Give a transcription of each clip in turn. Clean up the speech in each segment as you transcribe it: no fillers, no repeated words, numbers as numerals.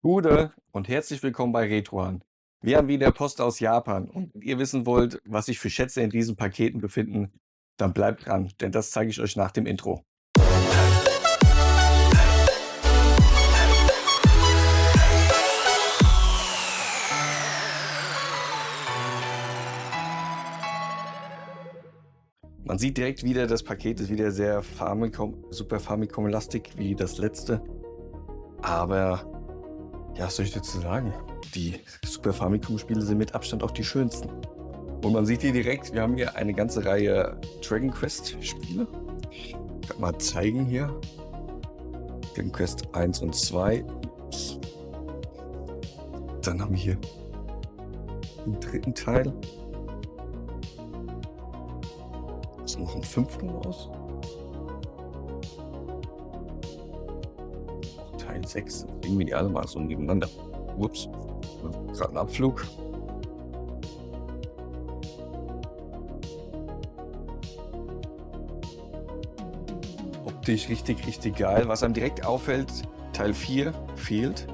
Gute und herzlich willkommen bei Retrohan. Wir haben wieder Post aus Japan und wenn ihr wissen wollt, was sich für Schätze in diesen Paketen befinden, dann bleibt dran, denn das zeige ich euch nach dem Intro. Man sieht direkt wieder, das Paket ist wieder sehr Super Famicom-lastig wie das letzte. Aber ja, was soll ich dazu sagen? Die Super Famicom-Spiele sind mit Abstand auch die schönsten. Und man sieht hier direkt, wir haben hier eine ganze Reihe Dragon Quest-Spiele. Ich kann mal zeigen hier. Dragon Quest 1 und 2. Ups. Dann haben wir hier den dritten Teil. Ist noch ein fünften raus. Teil 6. Irgendwie die alle mal so nebeneinander. Ups. Gerade ein Abflug. Optisch richtig geil. Was einem direkt auffällt, Teil 4 fehlt.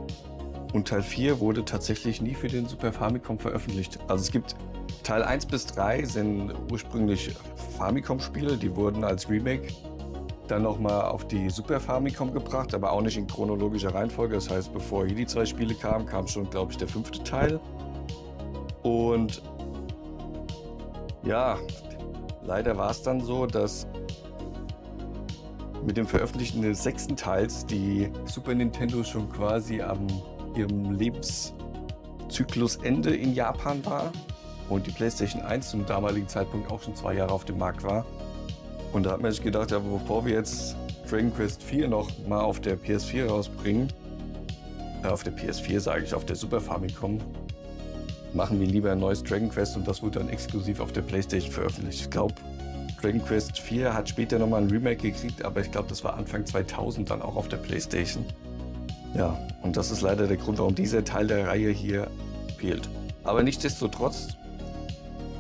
Und Teil 4 wurde tatsächlich nie für den Super Famicom veröffentlicht. Also es gibt Teil 1 bis 3 sind ursprünglich Famicom-Spiele, die wurden als Remake dann nochmal auf die Super Famicom gebracht, aber auch nicht in chronologischer Reihenfolge. Das heißt, bevor hier die zwei Spiele kamen, kam schon, glaube ich, der 5. Teil. Und ja, leider war es dann so, dass mit dem Veröffentlichen des 6. Teils die Super Nintendo schon quasi am ihrem Lebenszyklusende in Japan war und die PlayStation 1 zum damaligen Zeitpunkt auch schon 2 Jahre auf dem Markt war. Und da hat man sich gedacht, ja, bevor wir jetzt Dragon Quest 4 noch mal auf der PS4 rausbringen, auf der PS4 sage ich, auf der Super Famicom, machen wir lieber ein neues Dragon Quest und das wurde dann exklusiv auf der PlayStation veröffentlicht. Ich glaube, Dragon Quest 4 hat später nochmal ein Remake gekriegt, aber ich glaube, das war Anfang 2000 dann auch auf der PlayStation. Ja, und das ist leider der Grund, warum dieser Teil der Reihe hier fehlt. Aber nichtsdestotrotz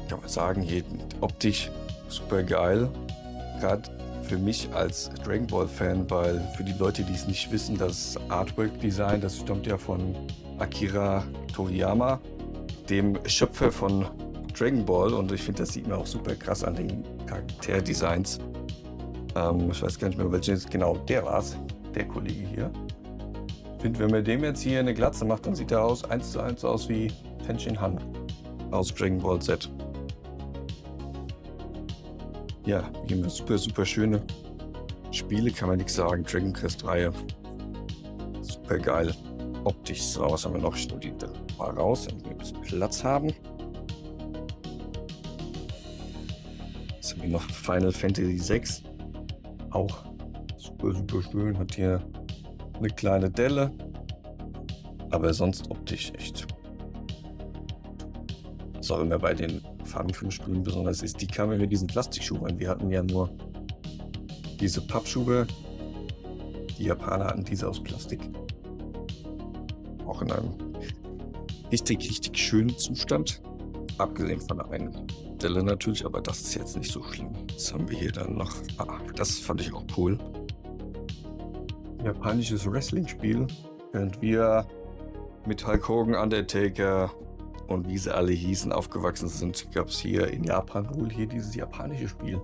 kann man sagen, hier optisch super geil. Gerade für mich als Dragon Ball Fan, weil für die Leute, die es nicht wissen, das Artwork Design, das stammt ja von Akira Toriyama, dem Schöpfer von Dragon Ball, und ich finde, das sieht man auch super krass an den Charakterdesigns. Ich weiß gar nicht mehr, welches genau der war, der Kollege hier. Ich finde, wenn man dem jetzt hier eine Glatze macht, dann sieht er aus 1:1 aus wie Tenshin Han aus Dragon Ball Z. Ja, hier haben wir super schöne Spiele, kann man nichts sagen. Dragon Quest Reihe. Super geil. Optisch. So, was haben wir noch? Ich nehme die mal raus, damit wir ein bisschen Platz haben. Jetzt haben wir noch Final Fantasy 6. Auch super schön. Hat hier eine kleine Delle. Aber sonst optisch echt. Was auch immer bei den Famicom-Spielen besonders ist, die kamen mit diesen Plastikschuhen. Wir hatten ja nur diese Pappschuhe. Die Japaner hatten diese aus Plastik. Auch in einem richtig schönen Zustand. Abgesehen von der einen Delle natürlich, aber das ist jetzt nicht so schlimm. Das haben wir hier dann noch. Das fand ich auch cool. Japanisches Wrestling-Spiel. Während wir mit Hulk Hogan, Undertaker und wie sie alle hießen, aufgewachsen sind, gab es hier in Japan wohl hier dieses japanische Spiel.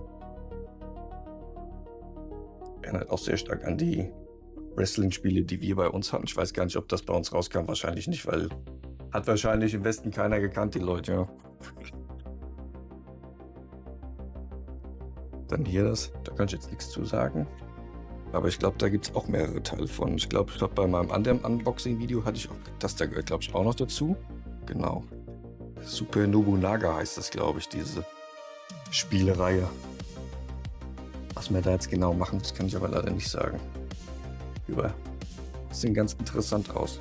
Erinnert auch sehr stark an die Wrestling-Spiele, die wir bei uns hatten. Ich weiß gar nicht, ob das bei uns rauskam. Wahrscheinlich nicht, weil hat wahrscheinlich im Westen keiner gekannt, die Leute. Ja. Dann hier das. Da kann ich jetzt nichts zu sagen. Aber ich glaube, da gibt es auch mehrere Teile von. Ich glaube, bei meinem anderen Unboxing-Video hatte ich auch das da gehört, glaube ich, auch noch dazu. Genau. Super Nobunaga heißt das, glaube ich, diese Spielereihe. Was wir da jetzt genau machen, das kann ich aber leider nicht sagen. Das sieht ganz interessant aus.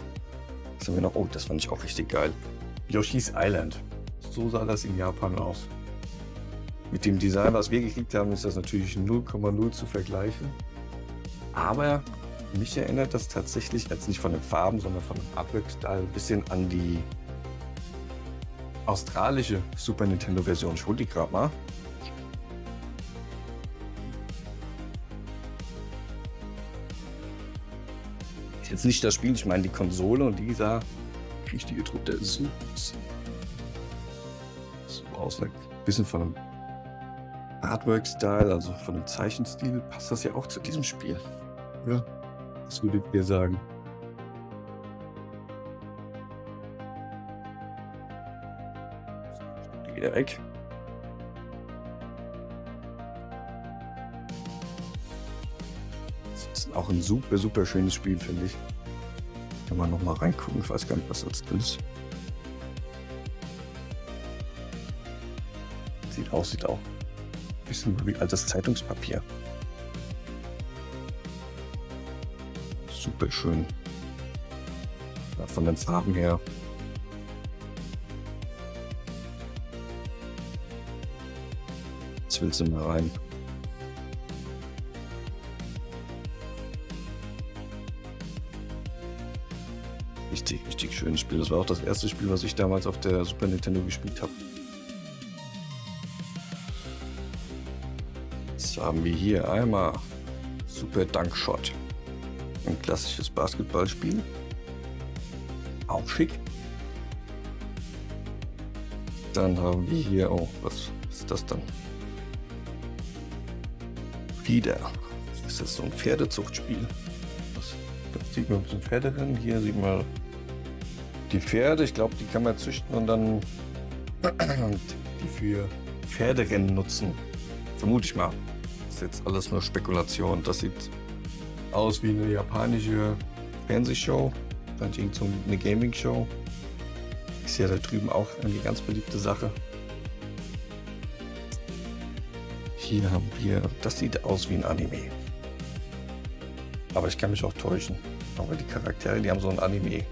Was haben wir noch? Oh, das fand ich auch richtig geil. Yoshi's Island. So sah das in Japan aus. Mit dem Design, was wir gekriegt haben, ist das natürlich 0,0 zu vergleichen. Aber mich erinnert das tatsächlich, jetzt nicht von den Farben, sondern von dem Artwork-Style, ein bisschen an die australische Super Nintendo-Version. Ich hol die gerade mal. jetzt nicht das Spiel, ich meine die Konsole, und die sah richtig gedruckt, der ist so aus, ein bisschen von einem Artwork-Style, also von dem Zeichenstil, passt das ja auch zu diesem Spiel. Ja, was würdet ihr sagen? Die wieder weg. Das ist auch ein super, super schönes Spiel, finde ich. Kann man noch mal reingucken, ich weiß gar nicht, was das drin ist. Sieht auch ein bisschen wie altes Zeitungspapier. Super schön. Ja, von den Farben her. Jetzt willst du mal rein. Richtig, richtig schönes Spiel. Das war auch das erste Spiel, was ich damals auf der Super Nintendo gespielt habe. Jetzt haben wir hier einmal Super Dunk Shot. Ein klassisches Basketballspiel. Auch schick. Dann haben wir hier, oh, was ist das dann? Wieder. Ist das so ein Pferdezuchtspiel? Da sieht man ein bisschen Pferderennen. Hier sieht man die Pferde. Ich glaube, die kann man züchten und dann die für Pferderennen nutzen. Vermute ich mal. Das ist jetzt alles nur Spekulation. Das sieht aus wie eine japanische Fernsehshow. Vielleicht irgend so eine Gaming-Show. Ist ja da drüben auch eine ganz beliebte Sache. Hier haben wir, das sieht aus wie ein Anime. Aber ich kann mich auch täuschen. Aber die Charaktere, die haben so ein Anime-Vibe.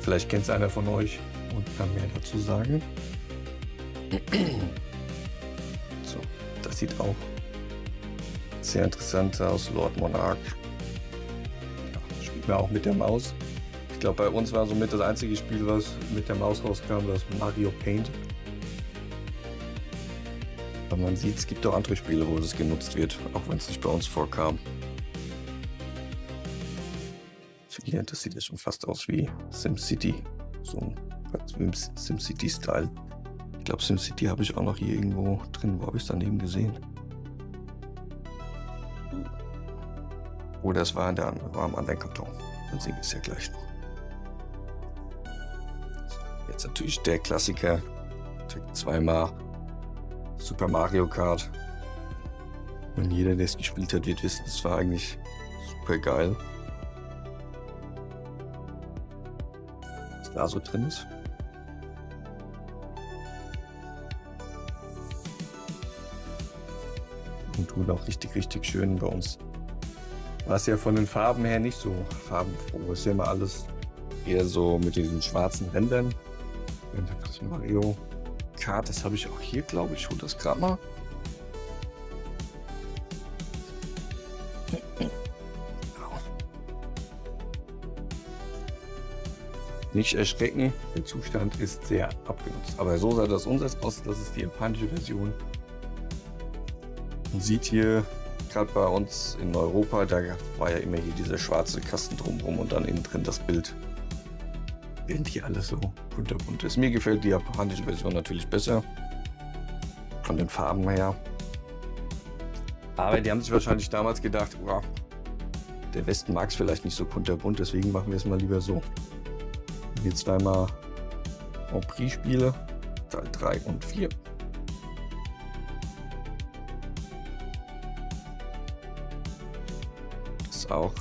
Vielleicht kennt es einer von euch und kann mehr dazu sagen. So, das sieht auch sehr interessant aus. Lord Monarch. Ja, spielt man auch mit der Maus. Ich glaube, bei uns war somit das einzige Spiel, was mit der Maus rauskam, das Mario Paint. Aber man sieht, es gibt auch andere Spiele, wo das genutzt wird, auch wenn es nicht bei uns vorkam. Hier, das sieht ja schon fast aus wie SimCity. So ein SimCity-Style. Ich glaube, SimCity habe ich auch noch hier irgendwo drin. Wo habe ich es daneben gesehen? Oder es war, war am anderen Karton. Dann sehen wir es ja gleich noch. Jetzt natürlich der Klassiker. Zweimal Super Mario Kart. Und jeder, der es gespielt hat, wird wissen, es war eigentlich super geil. Was da so drin ist. Und tut auch richtig, richtig schön bei uns. War es ja von den Farben her nicht so farbenfroh. Ist ja immer alles eher so mit diesen schwarzen Rändern. Das Mario Kart, das habe ich auch hier, glaube ich. Ich hole das gerade mal. Nicht erschrecken, der Zustand ist sehr abgenutzt. Aber so sah das umsetzt aus. Das ist die japanische Version. Man sieht hier, gerade bei uns in Europa, da war ja immer hier dieser schwarze Kasten drumherum und dann innen drin das Bild. Während hier alles so kunterbunt ist. Mir gefällt die japanische Version natürlich besser. Von den Farben her. Aber die haben sich wahrscheinlich damals gedacht, wow, der Westen mag es vielleicht nicht so kunterbunt, deswegen machen wir es mal lieber so. Hier zweimal Grand Prix Spiele, Teil 3 und 4. Das ist auch,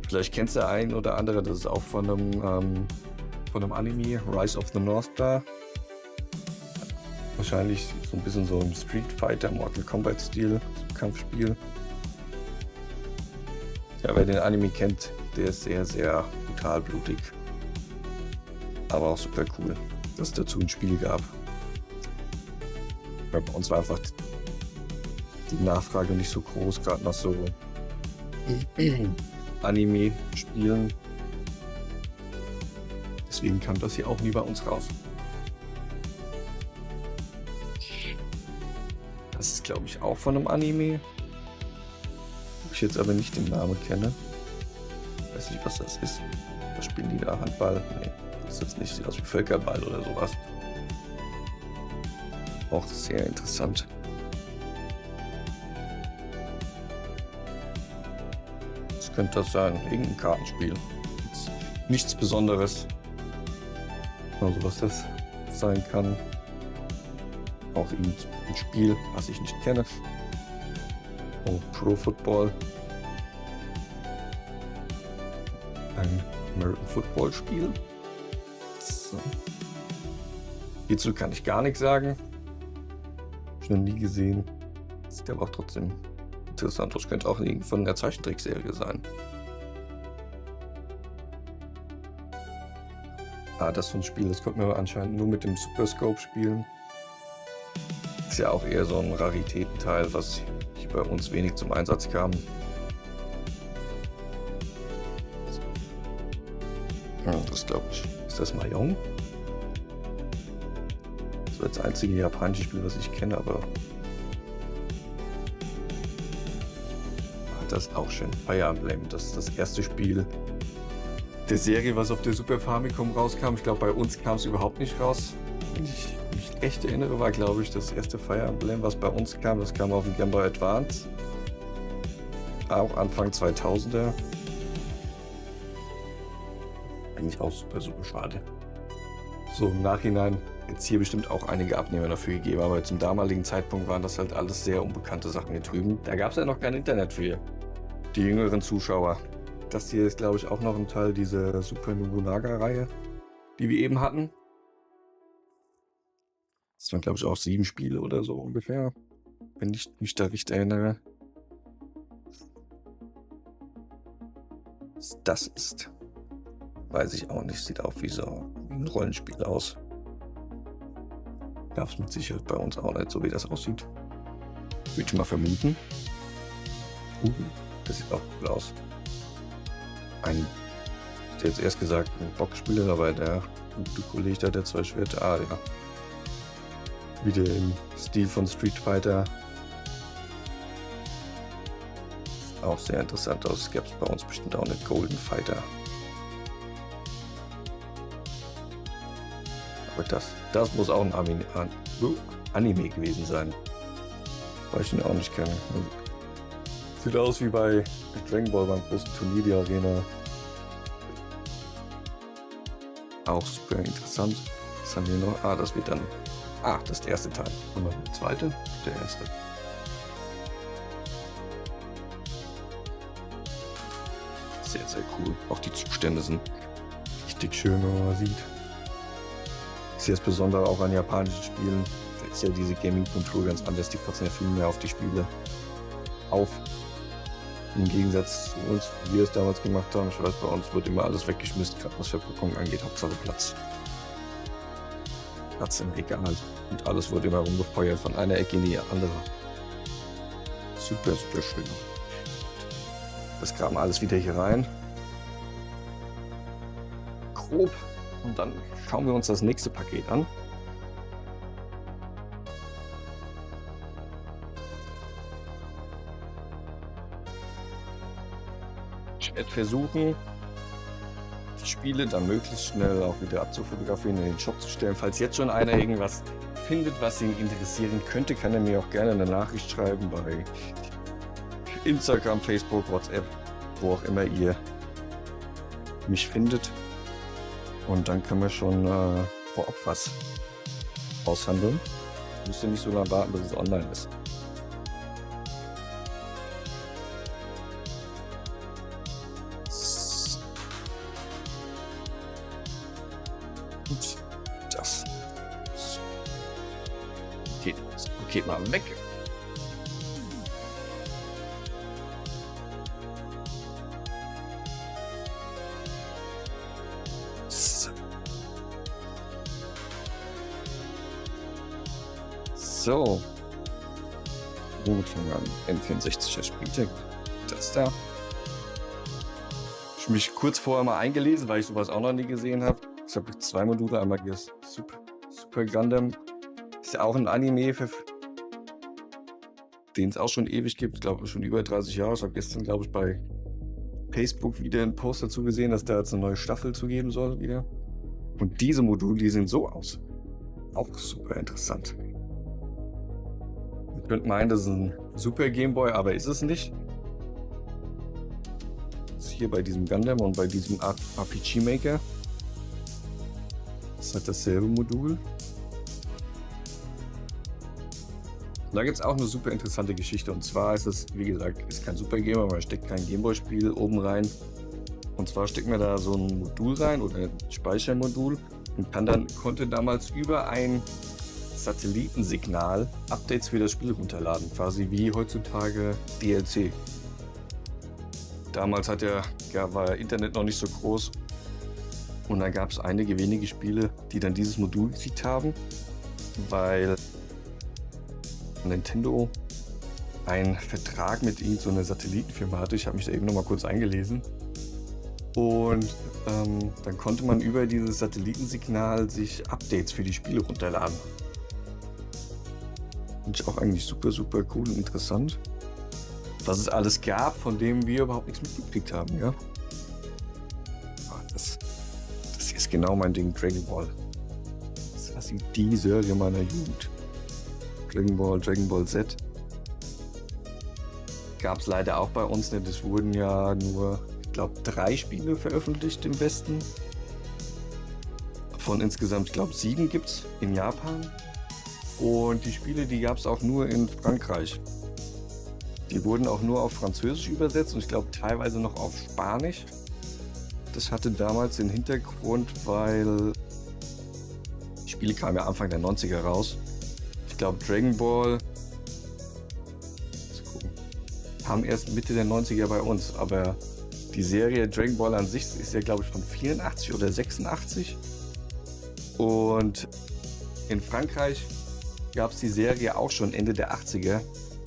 vielleicht kennst du ein oder andere, das ist auch von einem Anime, Rise of the North Star. Wahrscheinlich so ein bisschen so im Street Fighter, Mortal Kombat Stil, so Kampfspiel. Ja, wer den Anime kennt, der ist sehr, sehr brutal blutig. Aber auch super cool, dass es dazu ein Spiel gab. Weil bei uns war einfach die Nachfrage nicht so groß, gerade nach so Anime-Spielen. Deswegen kam das hier auch nie bei uns raus. Das ist, glaube ich, auch von einem Anime. ich jetzt aber nicht den Namen kenne. Weiß nicht, was das ist. Was spielen die da? Handball? Nee, das ist jetzt nicht. Sieht aus wie Völkerball oder sowas. Auch sehr interessant. Was könnte das sein? Irgendein Kartenspiel. Nichts Besonderes. Also was das sein kann. Auch ein Spiel, was ich nicht kenne. Oh, Pro Football. Ein American Football Spiel. So. Hierzu kann ich gar nichts sagen. Noch nie gesehen. Sieht aber auch trotzdem interessant aus. Könnte auch von der Zeichentrickserie sein. Das ist so ein Spiel, das konnte man anscheinend nur mit dem Super Scope spielen. Ist ja auch eher so ein Raritätenteil, was hier bei uns wenig zum Einsatz kam. Das glaube ich. Ist das Mahjong? Das war das einzige japanische Spiel, was ich kenne, aber das ist auch schön. Fire Emblem, das ist das erste Spiel der Serie, was auf der Super Famicom rauskam. Ich glaube, bei uns kam es überhaupt nicht raus. Wenn ich mich echt erinnere, war, glaube ich, das erste Fire Emblem, was bei uns kam. Das kam auf dem Game Boy Advance. Auch Anfang 2000er. Eigentlich auch super, super schade. So im Nachhinein jetzt hier bestimmt auch einige Abnehmer dafür gegeben, aber zum damaligen Zeitpunkt waren das halt alles sehr unbekannte Sachen hier drüben. Da gab es ja noch kein Internet für die jüngeren Zuschauer. Das hier ist, glaube ich, auch noch ein Teil dieser Super Nobunaga-Reihe, die wir eben hatten. Das waren, glaube ich, auch 7 Spiele oder so ungefähr, wenn ich mich da richtig erinnere. Was das ist, weiß ich auch nicht. Sieht auch wie so ein Rollenspiel aus. Gab es mit Sicherheit bei uns auch nicht, so wie das aussieht. Würde ich mal vermuten. Das sieht auch cool aus. Ich hätte jetzt erst gesagt, ein Boxspieler, aber der gute Kollege da, der 2 Schwerter. Ja. Wieder im Stil von Street Fighter. Sieht auch sehr interessant aus. Es gab es bei uns bestimmt auch eine Golden Fighter. Aber das muss auch ein Anime gewesen sein. Weil ich ihn auch nicht kenne. Sieht aus wie bei Dragon Ball beim großen Turnier, die Arena. Auch super interessant. Was haben wir noch? Das wird dann. Das ist der erste Teil. Und dann der zweite, der erste. Sehr, sehr cool. Auch die Zustände sind richtig schön, wenn man mal sieht. Ich sehe es besonders auch an japanischen Spielen. Da ist ja diese Gaming-Kultur ganz anders. Die passen ja viel mehr auf die Spiele auf. Im Gegensatz zu uns, wie wir es damals gemacht haben. Ich weiß, bei uns wird immer alles weggeschmissen, gerade was Verpackung angeht. Hauptsache Platz. Platz im Regal. Und alles wurde immer rumgefeuert von einer Ecke in die andere. Super, super schön. Das kam alles wieder hier rein. Grob. Und dann schauen wir uns das nächste Paket an. Ich werde versuchen, die Spiele dann möglichst schnell auch wieder abzufotografieren, in den Shop zu stellen. Falls jetzt schon einer irgendwas findet, was ihn interessieren könnte, kann er mir auch gerne eine Nachricht schreiben bei Instagram, Facebook, WhatsApp, wo auch immer ihr mich findet. Und dann können wir schon vorab was aushandeln. Müsst ihr nicht so lange warten, bis es online ist. Und das Paket mal weg. So. Gut, fangen wir an. N64er Spieltag. Das da. Ich habe mich kurz vorher mal eingelesen, weil ich sowas auch noch nie gesehen habe. Ich habe 2 Module. Einmal hier ist Super Gundam. Ist ja auch ein Anime, den es auch schon ewig gibt, ich glaube schon über 30 Jahre. Ich habe gestern, glaube ich, bei Facebook wieder einen Post dazu gesehen, dass da jetzt eine neue Staffel zu geben soll wieder. Und diese Module, die sehen so aus. Auch super interessant. Ihr könnt meinen, das ist ein Super Game Boy, aber ist es nicht. Das ist hier bei diesem Gundam und bei diesem RPG Maker. Das hat dasselbe Modul. Da gibt es auch eine super interessante Geschichte. Und zwar ist es, wie gesagt, ist kein Super Game, aber man steckt kein Gameboy-Spiel oben rein. Und zwar steckt man da so ein Modul rein oder ein Speichermodul und konnte damals über ein Satellitensignal Updates für das Spiel runterladen. Quasi wie heutzutage DLC. Damals war Internet noch nicht so groß. Und dann gab es einige wenige Spiele, die dann dieses Modul gekriegt haben, weil Nintendo einen Vertrag mit so einer Satellitenfirma hatte. Ich habe mich da eben noch mal kurz eingelesen. Und dann konnte man über dieses Satellitensignal sich Updates für die Spiele runterladen. Finde ich auch eigentlich super, super cool und interessant. Was es alles gab, von dem wir überhaupt nichts mitgekriegt haben, ja. Das ist genau mein Ding, Dragon Ball. Das ist quasi die Serie meiner Jugend. Dragon Ball Z. Gab es leider auch bei uns nicht. Es wurden ja nur, ich glaube, 3 Spiele veröffentlicht im Westen. Von insgesamt, ich glaube, 7 gibt es in Japan. Und die Spiele, die gab es auch nur in Frankreich. Die wurden auch nur auf Französisch übersetzt und ich glaube teilweise noch auf Spanisch. Das hatte damals den Hintergrund, weil die Spiele kamen ja Anfang der 90er raus. Ich glaube Dragon Ball kam erst Mitte der 90er bei uns, aber die Serie Dragon Ball an sich ist ja, glaube ich, von 84 oder 86. Und in Frankreich gab es die Serie auch schon Ende der 80er,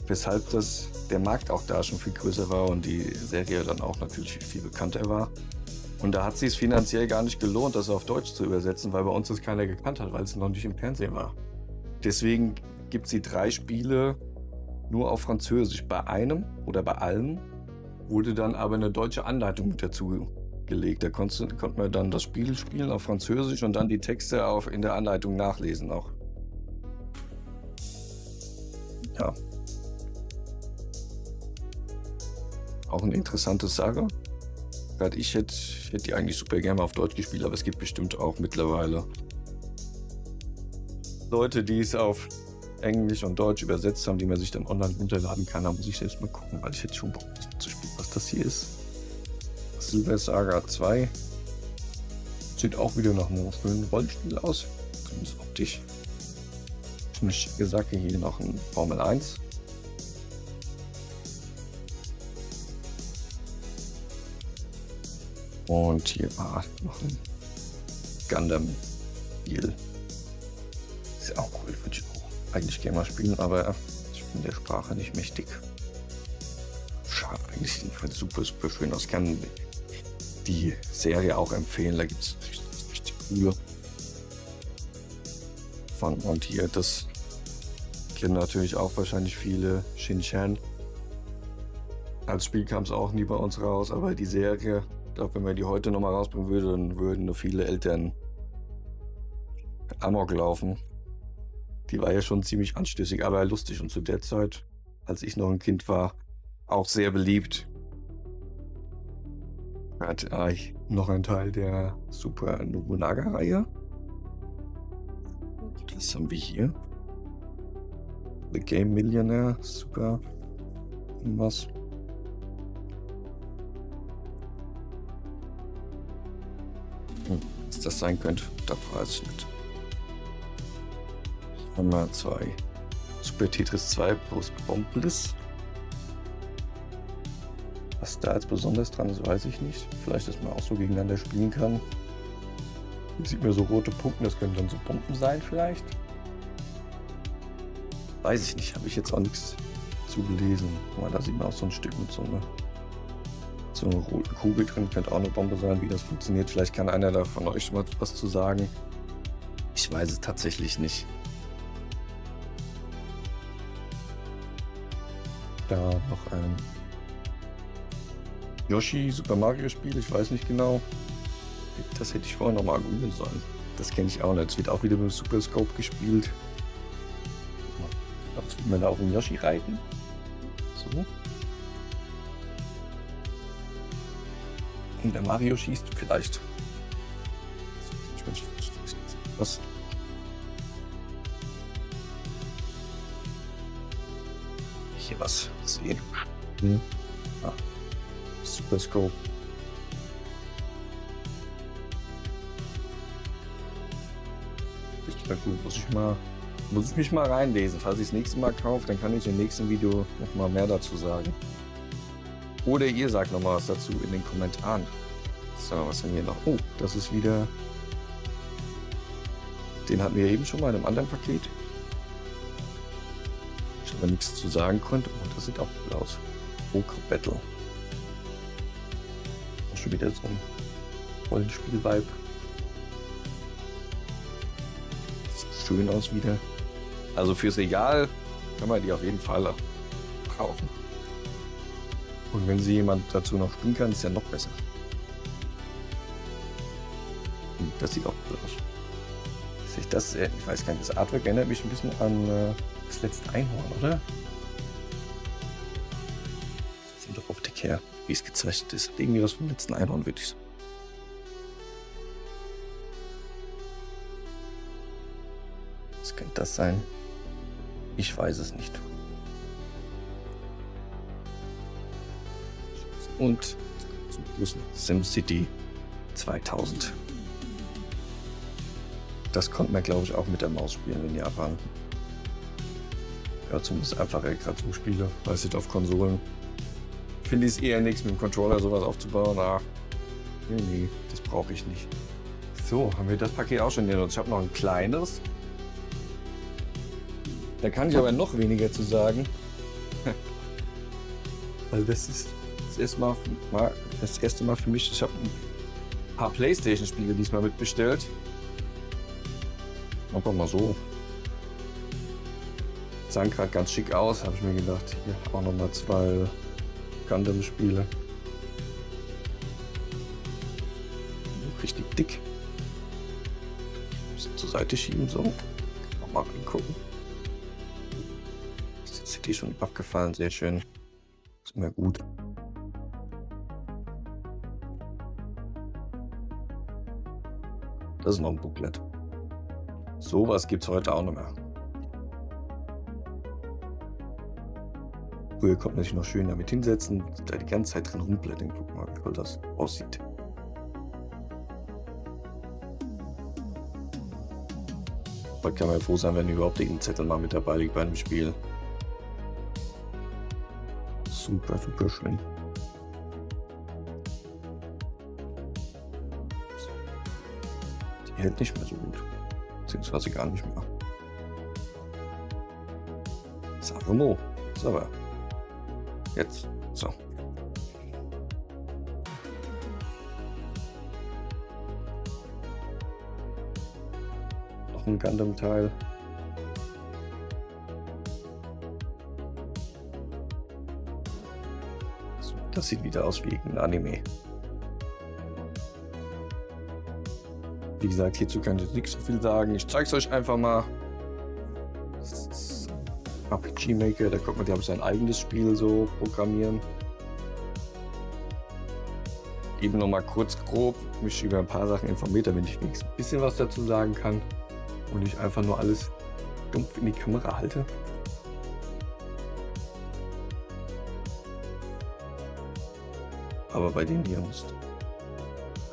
weshalb der Markt auch da schon viel größer war und die Serie dann auch natürlich viel bekannter war. Und da hat es sich finanziell gar nicht gelohnt, das auf Deutsch zu übersetzen, weil bei uns das keiner gekannt hat, weil es noch nicht im Fernsehen war. Deswegen gibt es die 3 Spiele nur auf Französisch. Bei einem oder bei allen wurde dann aber eine deutsche Anleitung mit dazu gelegt. Da konnte man dann das Spiel spielen auf Französisch und dann die Texte in der Anleitung nachlesen auch. Ja. Auch eine interessante Sache. Gerade ich hätte die eigentlich super gerne auf Deutsch gespielt, aber es gibt bestimmt auch mittlerweile Leute, die es auf Englisch und Deutsch übersetzt haben, die man sich dann online runterladen kann. Da muss ich selbst mal gucken, weil ich hätte schon Bock zu spielen, was das hier ist. Silver Saga 2. Sieht auch wieder nach einem schönen Rollenspiel aus. Zumindest optisch. Eine schicke Sache, hier noch ein Formel 1. Und hier war noch ein Gundam-Spiel. Ist ja auch cool, würde ich auch eigentlich gerne mal spielen, aber ich bin der Sprache nicht mächtig. Schade, eigentlich sieht es super, super schön aus. Ich kann die Serie auch empfehlen, da gibt es richtig coole. Und hier, das kennen natürlich auch wahrscheinlich viele, Shin-Chan. Als Spiel kam es auch nie bei uns raus, aber die Serie, ich glaube, wenn man die heute nochmal rausbringen würde, dann würden nur viele Eltern Amok laufen. Die war ja schon ziemlich anstößig, aber lustig und zu der Zeit, als ich noch ein Kind war, auch sehr beliebt. Hat noch ein Teil der Super Nobunaga-Reihe. Was haben wir hier? The Game Millionaire, super. Was? Was das sein könnte, das weiß ich nicht. Nummer 2. Super Tetris 2 Post Bombliss. Was da jetzt besonders dran ist, weiß ich nicht. Vielleicht, dass man auch so gegeneinander spielen kann. Hier sieht man so rote Punkte, das können dann so Bomben sein vielleicht. Weiß ich nicht, habe ich jetzt auch nichts zu gelesen. Guck mal, da sieht man auch so ein Stück mit so einer roten Kugel drin. Könnte auch eine Bombe sein, wie das funktioniert. Vielleicht kann einer da von euch mal was zu sagen. Ich weiß es tatsächlich nicht. Da noch ein Yoshi Super Mario Spiel, ich weiß nicht genau. Das hätte ich vorher noch mal googeln sollen. Das kenne ich auch nicht. Es wird auch wieder mit dem Super Scope gespielt. Jetzt will man da auf den Yoshi reiten. So. Und der Mario schießt vielleicht. Was? Hier was sehen. Ah. Super Scope. Richtig gut. Muss ich mich mal reinlesen. Falls ich das nächste Mal kaufe, dann kann ich im nächsten Video noch mal mehr dazu sagen. Oder ihr sagt noch mal was dazu in den Kommentaren. So, was haben wir noch? Oh, das ist wieder... Den hatten wir eben schon mal in einem anderen Paket. Ich aber nichts zu sagen konnte. Und das sieht auch cool aus. Ogre Battle. Auch schon wieder so ein Rollenspiel-Vibe. Sieht schön aus wieder. Also fürs Regal kann man die auf jeden Fall brauchen. Und wenn sie jemand dazu noch spielen kann, ist ja noch besser. Und das sieht auch cool aus. Ich weiß gar nicht, das Artwork erinnert mich ein bisschen an das letzte Einhorn, oder? Das sieht doch Optik her, wie es gezeichnet ist. Irgendwie was vom letzten Einhorn, würde ich sagen. Was könnte das sein? Ich weiß es nicht. Und zum Schluss SimCity 2000. Das konnte man, glaube ich, auch mit der Maus spielen in Japan. Ja, zumindest einfache gerade so Spiele. Weiß nicht, auf Konsolen finde ich es eher nichts, mit dem Controller sowas aufzubauen. Ach, nee, das brauche ich nicht. So, haben wir das Paket auch schon genutzt. Ich habe noch ein kleines. Da kann ich aber noch weniger zu sagen. Also das ist das erste Mal für mich. Ich habe ein paar PlayStation-Spiele diesmal mitbestellt. Einfach mal so. Sahen gerade ganz schick aus, habe ich mir gedacht. Hier auch noch mal 2 Gundam-Spiele. Richtig dick. Ein bisschen zur Seite schieben, so. Nochmal angucken. Ist die CD schon abgefallen, sehr schön. Ist immer gut. Das ist noch ein Booklet. Sowas gibt es heute auch noch mehr. Früher konnte man sich noch schön damit hinsetzen, da die ganze Zeit drin rumblättern. Guck mal, wie toll das aussieht. Heute kann man froh sein, wenn überhaupt irgendein Zettel mal mit dabei liegt bei einem Spiel. Super, super schön. Die hält nicht mehr so gut. Beziehungsweise gar nicht mehr. Sarumo. So, aber. Jetzt. So. Noch ein Gundam-Teil. So, das sieht wieder aus wie ein Anime. Wie gesagt, hierzu kann ich jetzt nicht so viel sagen. Ich zeige es euch einfach mal. Das ist RPG Maker, da kommt man, glaube ich, sein eigenes Spiel so programmieren. Eben noch mal kurz grob mich über ein paar Sachen informiert, damit ich wenigstens ein bisschen was dazu sagen kann und nicht einfach nur alles dumpf in die Kamera halte. Aber bei denen hier musst.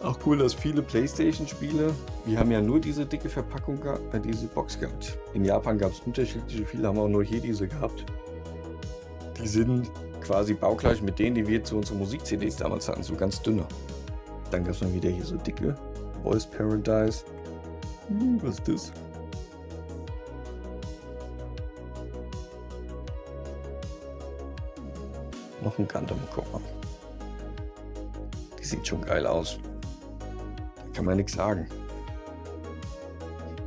Auch cool, dass viele PlayStation-Spiele, die haben ja nur diese dicke Verpackung gehabt, diese Box gehabt. In Japan gab es unterschiedliche, viele haben auch nur hier diese gehabt. Die sind quasi baugleich mit denen, die wir zu unseren Musik-CDs damals hatten, so ganz dünne. Dann gab es dann wieder hier so dicke Voice Paradise. Was ist das? Noch ein Gundam, guck mal. Die sieht schon geil aus. Kann man nichts sagen.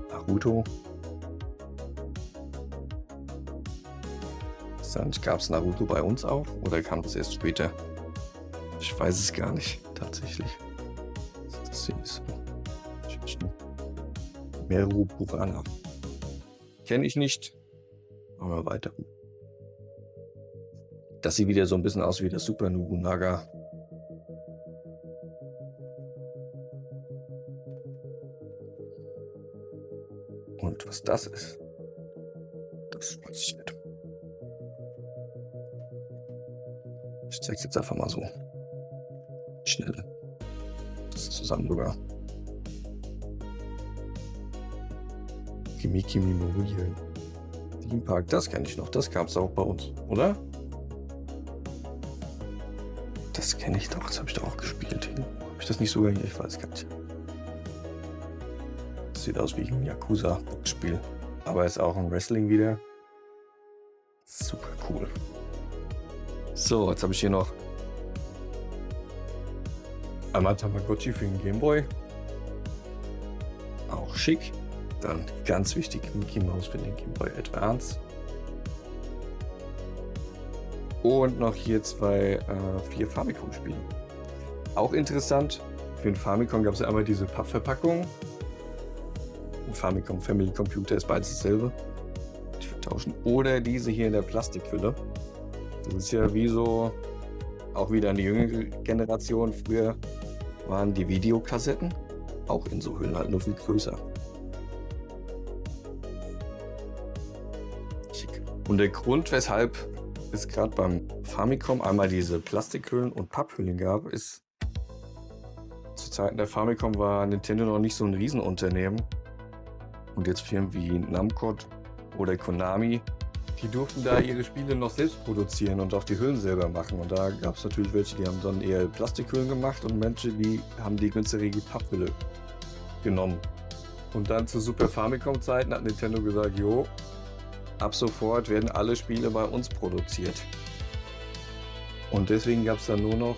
Naruto. weiß gar nicht, gab es Naruto bei uns auch oder kam das erst später? Ich weiß es gar nicht, tatsächlich. Das hier ist Meru Purana. Kenne ich nicht. Machen wir weiter. Das sieht wieder so ein bisschen aus wie das Super Nobunaga. Und was das ist, das weiß ich nicht. Ich zeig's jetzt einfach mal so. Schnell. Das ist zusammen sogar. Kimi Kimi Memorial. Theme Park, das kenne ich noch. Das gab es auch bei uns, oder? Das kenne ich doch. Das habe ich doch auch gespielt. Habe ich das nicht sogar hier? Ich weiß gar nicht. Das sieht aus wie ein Yakuza-Spiel. Aber ist auch ein Wrestling wieder. Super cool. So, jetzt habe ich hier noch einmal Tamagotchi für den Gameboy. Auch schick. Dann ganz wichtig Mickey Mouse für den Game Boy Advance. Und noch hier 4 Famicom-Spiele. Auch interessant, für den Famicom gab es ja einmal diese Pappverpackung. Ein Famicom Family Computer ist beides dasselbe. Die vertauschen. Oder diese hier in der Plastikhülle. Das ist ja wie so, auch wieder eine jüngere Generation. Früher waren die Videokassetten auch in so Hüllen, halt nur viel größer. Und der Grund, weshalb es gerade beim Famicom einmal diese Plastikhüllen und Papphüllen gab, ist, zu Zeiten der Famicom war Nintendo noch nicht so ein Riesenunternehmen. Und jetzt Firmen wie Namco oder Konami, die durften da ihre Spiele noch selbst produzieren und auch die Hüllen selber machen. Und da gab es natürlich welche, die haben dann eher Plastikhüllen gemacht und Menschen, die haben die günstige Papphülle genommen. Und dann zu Super Famicom-Zeiten hat Nintendo gesagt, jo, ab sofort werden alle Spiele bei uns produziert. Und deswegen gab es dann nur noch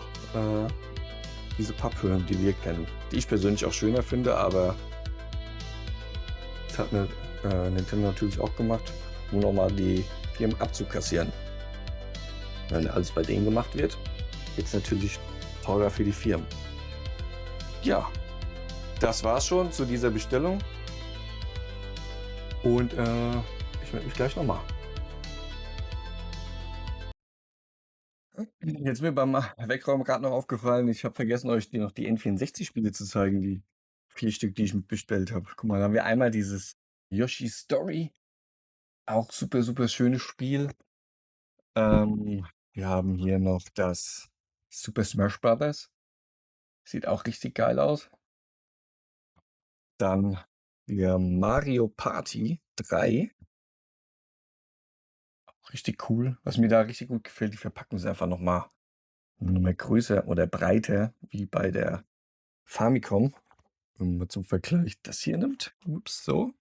diese Papphüllen, die wir kennen. Die ich persönlich auch schöner finde, aber das hat Nintendo natürlich auch gemacht, um nochmal die Firmen abzukassieren. Wenn alles bei denen gemacht wird, wird es natürlich teurer für die Firmen. Ja, das war's schon zu dieser Bestellung. Und ich melde mich gleich nochmal. Jetzt ist mir beim Wegräumen gerade noch aufgefallen, ich habe vergessen, euch noch die N64-Spiele zu zeigen, die 4 Stück, die ich mitbestellt habe. Guck mal, da haben wir einmal dieses Yoshi's Story, auch super, super schönes Spiel. Wir haben hier noch das Super Smash Bros. Sieht auch richtig geil aus. Dann wir Mario Party 3. Richtig cool. Was mir da richtig gut gefällt, die Verpackung ist einfach nochmal größer oder breiter wie bei der Famicom. Wenn man zum Vergleich das hier nimmt. Ups, so.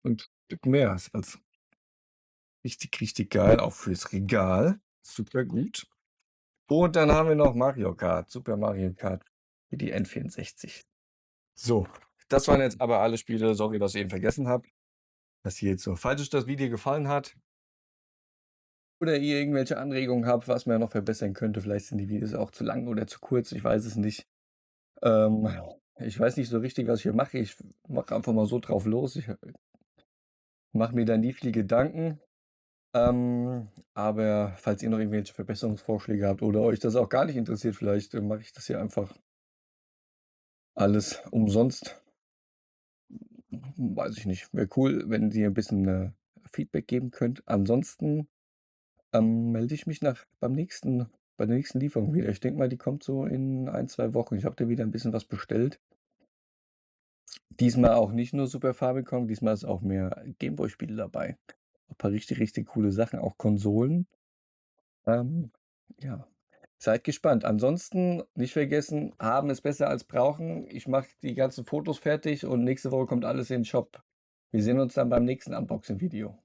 Und ein Stück mehr ist als richtig, richtig geil. Auch fürs Regal. Super gut. Und dann haben wir noch Mario Kart. Super Mario Kart für die N64. So, das waren jetzt aber alle Spiele. Sorry, dass ich eben vergessen habe. Das hier jetzt so. Falls euch das Video gefallen hat oder ihr irgendwelche Anregungen habt, was man noch verbessern könnte, vielleicht sind die Videos auch zu lang oder zu kurz, ich weiß es nicht. Ich weiß nicht so richtig, was ich hier mache. Ich mache einfach mal so drauf los. Ich mache mir da nie viel Gedanken. Aber falls ihr noch irgendwelche Verbesserungsvorschläge habt oder euch das auch gar nicht interessiert, vielleicht mache ich das hier einfach alles umsonst. Weiß ich nicht. Wäre cool, wenn ihr ein bisschen Feedback geben könnt. Ansonsten melde ich mich bei der nächsten Lieferung wieder. Ich denke mal, die kommt so in 1, 2 Wochen. Ich habe da wieder ein bisschen was bestellt. Diesmal auch nicht nur Super Famicom, diesmal ist auch mehr Gameboy-Spiele dabei. Ein paar richtig, richtig coole Sachen, auch Konsolen. Ja, seid gespannt. Ansonsten nicht vergessen, haben ist besser als brauchen. Ich mache die ganzen Fotos fertig und nächste Woche kommt alles in den Shop. Wir sehen uns dann beim nächsten Unboxing-Video.